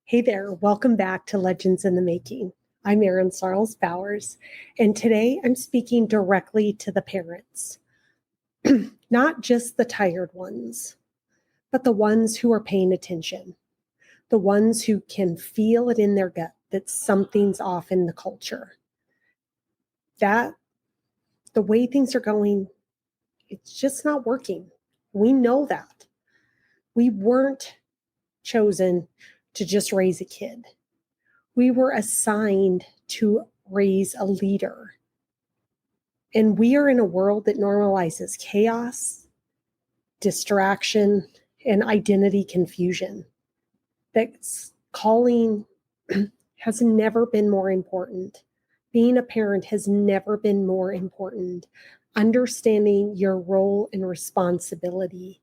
Hey there, welcome back to Legends in the Making. I'm Erin Sarles Bowers, and today I'm speaking directly to the parents. Not just the tired ones, but the ones who are paying attention, the ones who can feel it in their gut that something's off in the culture. That the way things are going, it's just not working. We know that. We weren't chosen to just raise a kid. We were assigned to raise a leader. And we are in a world that normalizes chaos, distraction, and identity confusion. That's calling has never been more important. Being a parent has never been more important. Understanding your role and responsibility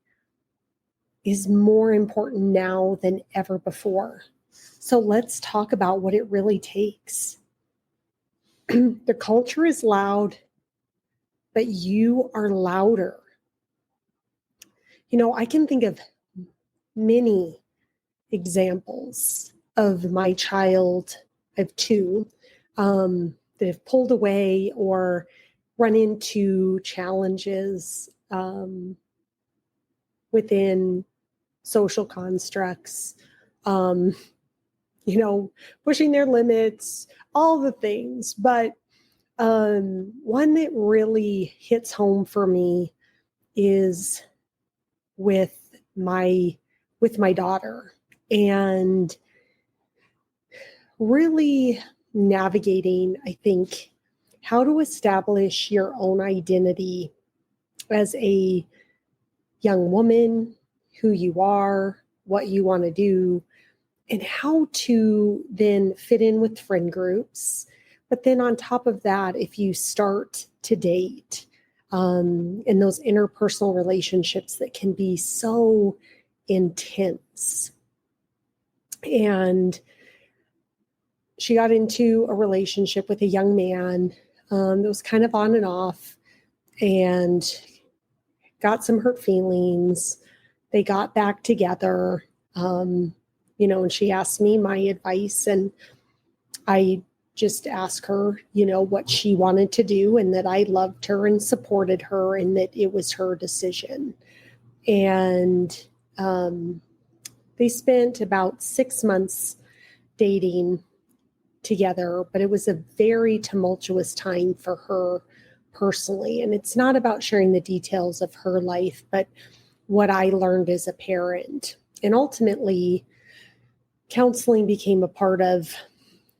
is more important now than ever before. So let's talk about what it really takes. The culture is loud, but you are louder. I can think of many examples of my child. I have two that have pulled away or run into challenges within social constructs, pushing their limits, all the things. But one that really hits home for me is with my daughter, and really navigating, I think, how to establish your own identity as a young woman, who you are, what you want to do, and how to then fit in with friend groups. But then on top of that, if you start to date, in those interpersonal relationships that can be so intense. And she got into a relationship with a young man that was kind of on and off, and got some hurt feelings. They got back together, and she asked me my advice, and I just asked her, what she wanted to do, and that I loved her and supported her, and that it was her decision. And they spent about 6 months dating together, but it was a very tumultuous time for her personally. And it's not about sharing the details of her life, but what I learned as a parent. And ultimately, counseling became a part of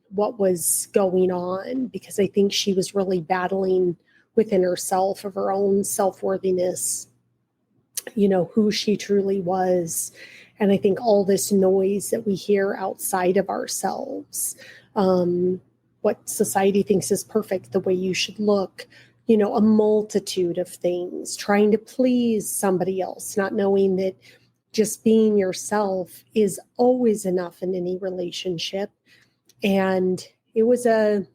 what was going on, because I think she was really battling within herself of her own self-worthiness, who she truly was. And I think all this noise that we hear outside of ourselves, what society thinks is perfect, the way you should look, a multitude of things, trying to please somebody else, not knowing that just being yourself is always enough in any relationship. And it was a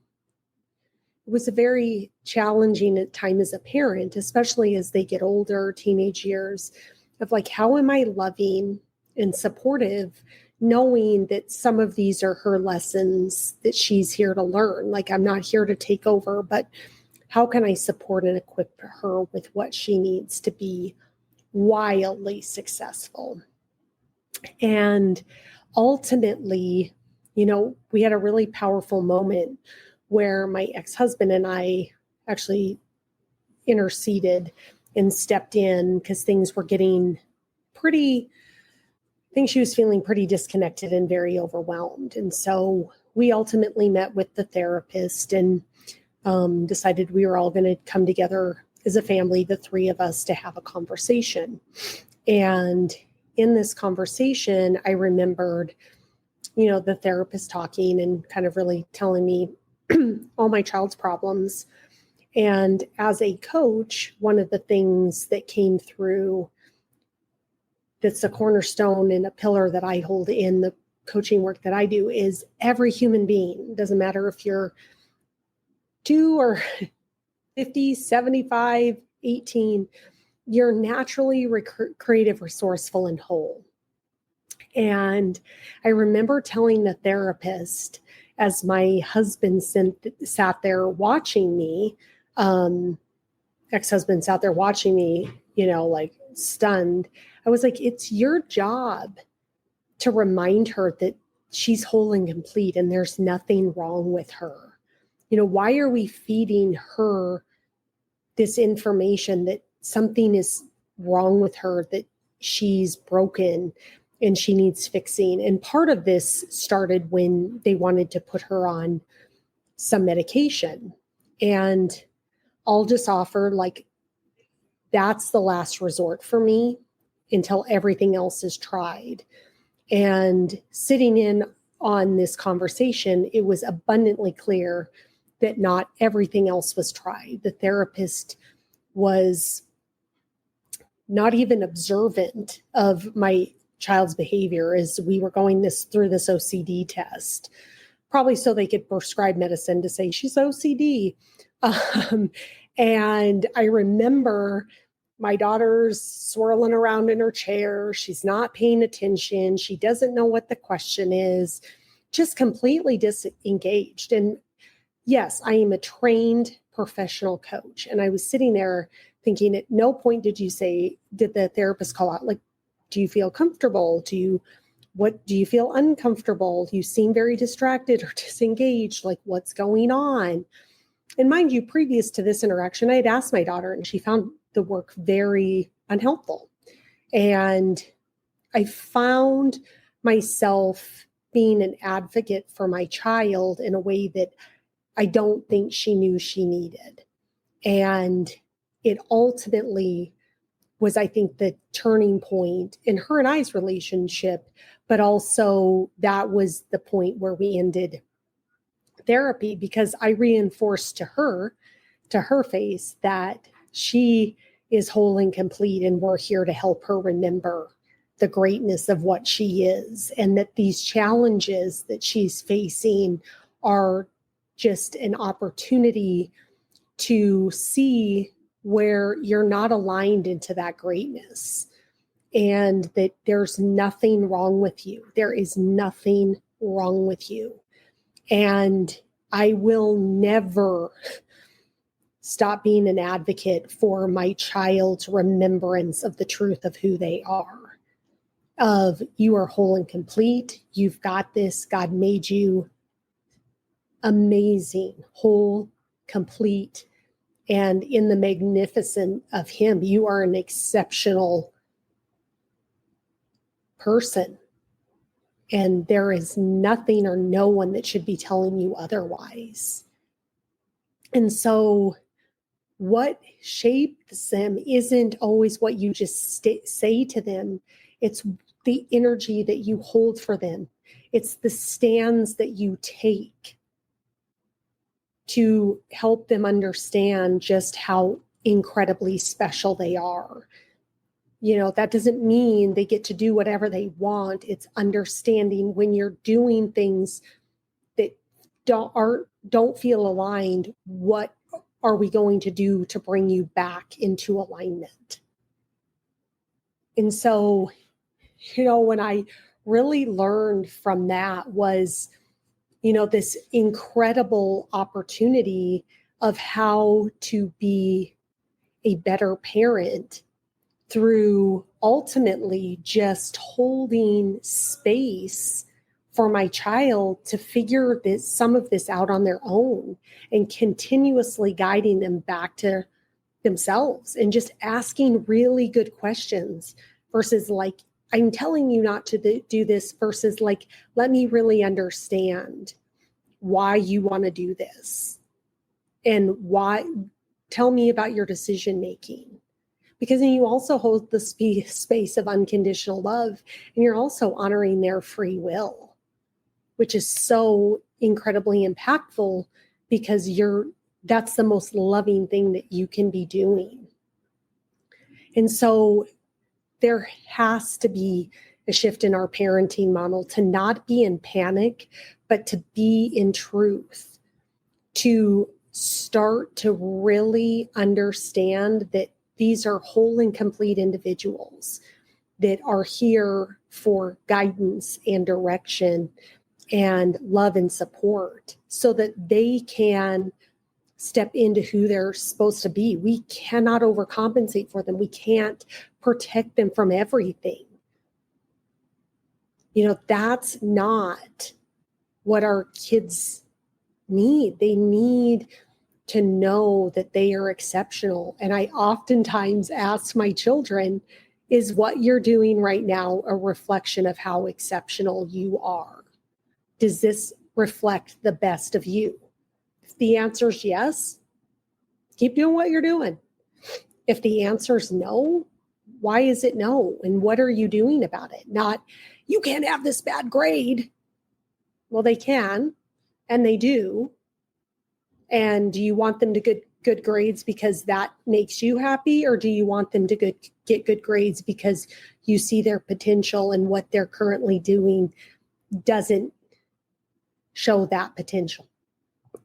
very challenging time as a parent, especially as they get older, teenage years, of like, how am I loving and supportive, knowing that some of these are her lessons that she's here to learn. Like, I'm not here to take over, but how can I support and equip her with what she needs to be wildly successful? And ultimately, we had a really powerful moment where my ex-husband and I actually interceded and stepped in, because things were getting I think she was feeling pretty disconnected and very overwhelmed. And so we ultimately met with the therapist and decided we were all going to come together as a family, the three of us, to have a conversation. And in this conversation, I remembered, the therapist talking and kind of really telling me all my child's problems. And as a coach, one of the things that came through that's a cornerstone and a pillar that I hold in the coaching work that I do is every human being, doesn't matter if you're 2 or 50, 75, 18, you're naturally creative, resourceful, and whole. And I remember telling the therapist, as my husband sat there watching me, ex-husband sat there watching me, like stunned. I was like, it's your job to remind her that she's whole and complete and there's nothing wrong with her. Why are we feeding her this information that something is wrong with her, that she's broken and she needs fixing? And part of this started when they wanted to put her on some medication. And I'll just offer, like, that's the last resort for me until everything else is tried. And sitting in on this conversation, it was abundantly clear that not everything else was tried. The therapist was not even observant of my child's behavior as we were going through this OCD test, probably so they could prescribe medicine to say she's OCD. And I remember my daughter's swirling around in her chair. She's not paying attention. She doesn't know what the question is, just completely disengaged. And yes, I am a trained professional coach. And I was sitting there thinking, at no point did the therapist call out, like, do you feel comfortable? Do you feel uncomfortable? You seem very distracted or disengaged. Like, what's going on? And mind you, previous to this interaction, I had asked my daughter and she found the work very unhelpful. And I found myself being an advocate for my child in a way that I don't think she knew she needed. And it ultimately was, I think, the turning point in her and I's relationship, but also that was the point where we ended therapy, because I reinforced to her face, that she is whole and complete and we're here to help her remember the greatness of what she is, and that these challenges that she's facing are just an opportunity to see where you're not aligned into that greatness, and that there's nothing wrong with you. There is nothing wrong with you. And I will never stop being an advocate for my child's remembrance of the truth of who they are, of you are whole and complete. You've got this. God made you amazing, whole, complete, and in the magnificence of Him, you are an exceptional person. And there is nothing or no one that should be telling you otherwise. And so what shapes them isn't always what you just say to them. It's the energy that you hold for them. It's the stands that you take to help them understand just how incredibly special they are. That doesn't mean they get to do whatever they want. It's understanding when you're doing things that don't feel aligned, what are we going to do to bring you back into alignment? And so, when I really learned from that was, this incredible opportunity of how to be a better parent through ultimately just holding space for my child to figure some of this out on their own, and continuously guiding them back to themselves and just asking really good questions versus like, I'm telling you not to do this, versus like, let me really understand why you want to do this and why. Tell me about your decision making. Because then you also hold the space of unconditional love, and you're also honoring their free will, which is so incredibly impactful, because that's the most loving thing that you can be doing. And so there has to be a shift in our parenting model to not be in panic, but to be in truth, to start to really understand that these are whole and complete individuals that are here for guidance and direction and love and support so that they can step into who they're supposed to be. We cannot overcompensate for them. We can't protect them from everything. That's not what our kids need. They need to know that they are exceptional. And I oftentimes ask my children, is what you're doing right now a reflection of how exceptional you are? Does this reflect the best of you? If the answer is yes, keep doing what you're doing. If the answer is no, why is it no? And what are you doing about it? Not, you can't have this bad grade. Well, they can, and they do. And do you want them to get good grades because that makes you happy? Or do you want them to get good grades because you see their potential and what they're currently doing doesn't show that potential?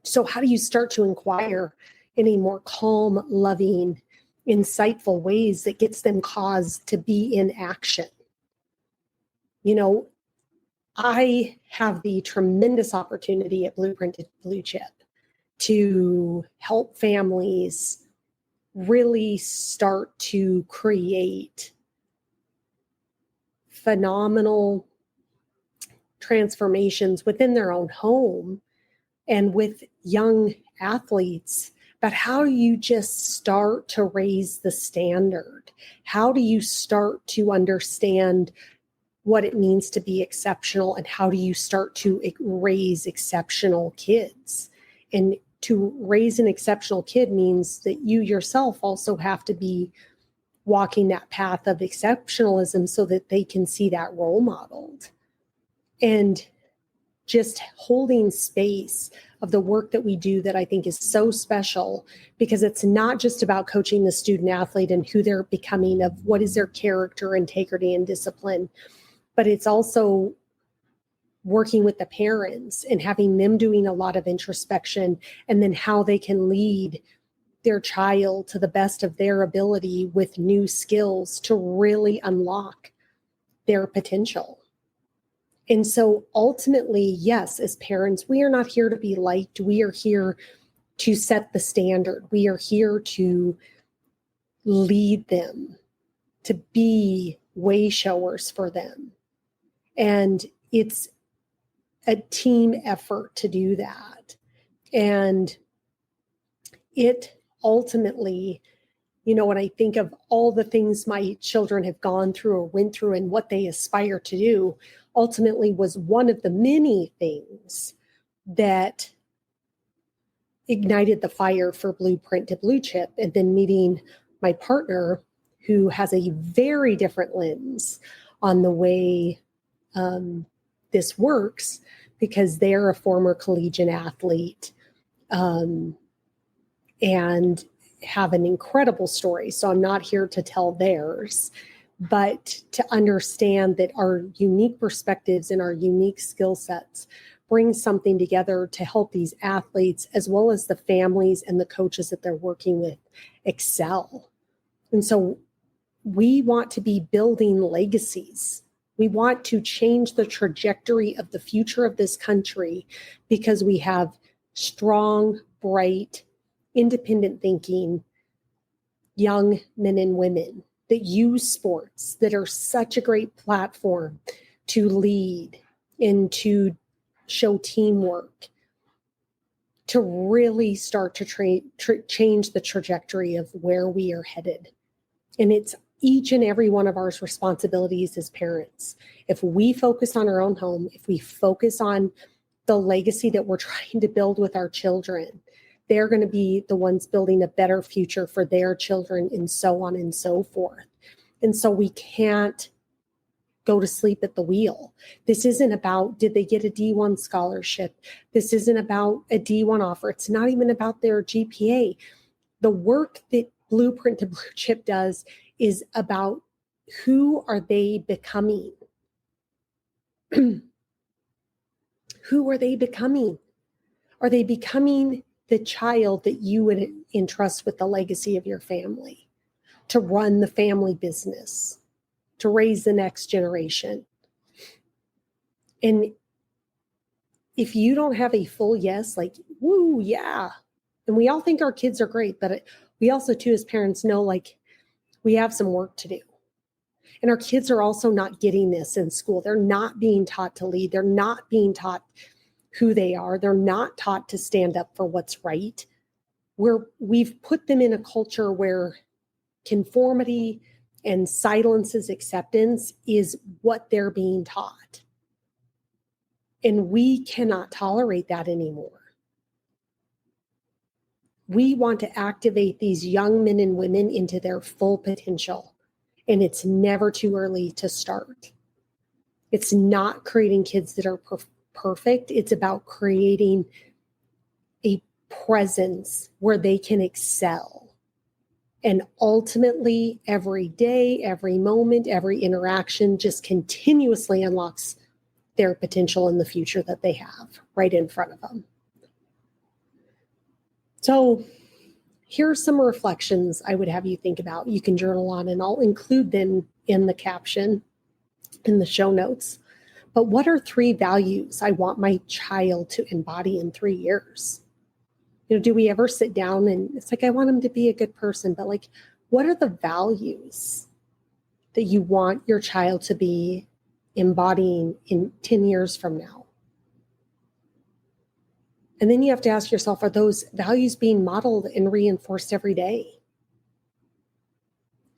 So how do you start to inquire in a more calm, loving, insightful ways that gets them caused to be in action? I have the tremendous opportunity at Blueprint to Blue Chip to help families really start to create phenomenal transformations within their own home and with young athletes. But how do you just start to raise the standard? How do you start to understand what it means to be exceptional, and how do you start to raise exceptional kids? And to raise an exceptional kid means that you yourself also have to be walking that path of exceptionalism so that they can see that role modeled. And just holding space of the work that we do that I think is so special, because it's not just about coaching the student athlete and who they're becoming, of what is their character, integrity, and discipline, but it's also working with the parents and having them doing a lot of introspection, and then how they can lead their child to the best of their ability with new skills to really unlock their potential. And so ultimately, yes, as parents, we are not here to be liked. We are here to set the standard. We are here to lead them, to be way showers for them. And it's a team effort to do that. And it ultimately, when I think of all the things my children have gone through or went through and what they aspire to do, ultimately was one of the many things that ignited the fire for Blueprint to Blue Chip. And then meeting my partner, who has a very different lens on the way this works, because they're a former collegiate athlete and have an incredible story. So I'm not here to tell theirs, but to understand that our unique perspectives and our unique skill sets bring something together to help these athletes, as well as the families and the coaches that they're working with, excel. And so we want to be building legacies. We want to change the trajectory of the future of this country, because we have strong, bright, independent thinking young men and women that use sports, that are such a great platform to lead and to show teamwork, to really start to change the trajectory of where we are headed. And it's each and every one of our responsibilities as parents. If we focus on our own home, if we focus on the legacy that we're trying to build with our children, they're going to be the ones building a better future for their children, and so on and so forth. And so we can't go to sleep at the wheel. This isn't about, did they get a D1 scholarship? This isn't about a D1 offer. It's not even about their GPA. The work that Blueprint to Blue Chip does is about, who are they becoming? Who are they becoming? Are they becoming the child that you would entrust with the legacy of your family, to run the family business, to raise the next generation? And if you don't have a full yes, like, woo, yeah. And we all think our kids are great, but we also too, as parents, know like we have some work to do. And our kids are also not getting this in school. They're not being taught to lead. They're not being taught who they are. They're not taught to stand up for what's right. We've put them in a culture where conformity and silence as acceptance is what they're being taught. And we cannot tolerate that anymore. We want to activate these young men and women into their full potential. And it's never too early to start. It's not creating kids that are perfect. It's about creating a presence where they can excel. And ultimately, every day, every moment, every interaction just continuously unlocks their potential in the future that they have right in front of them. So here are some reflections I would have you think about. You can journal on, and I'll include them in the caption in the show notes. But what are 3 values I want my child to embody in 3 years? Do we ever sit down and it's like, I want them to be a good person, but like, what are the values that you want your child to be embodying in 10 years from now? And then you have to ask yourself, are those values being modeled and reinforced every day?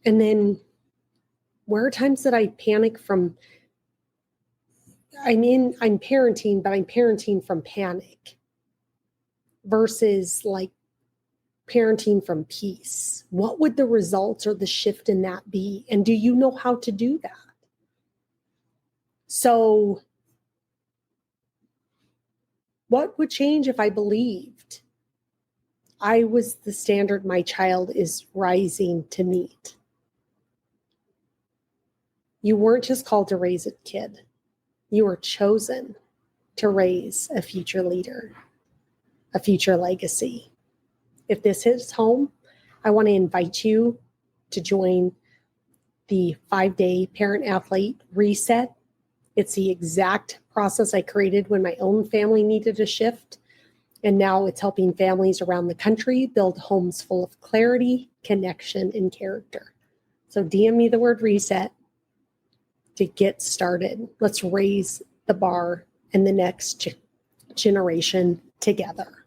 And then where are times that I panic from, I'm parenting, but I'm parenting from panic versus like parenting from peace? What would the results or the shift in that be? And do you know how to do that? So what would change if I believed I was the standard my child is rising to meet? You weren't just called to raise a kid. You were chosen to raise a future leader, a future legacy. If this hits home, I want to invite you to join the 5-day Parent Athlete Reset. It's the exact process I created when my own family needed a shift. And now it's helping families around the country build homes full of clarity, connection, and character. So DM me the word reset to get started. Let's raise the bar and the next generation together.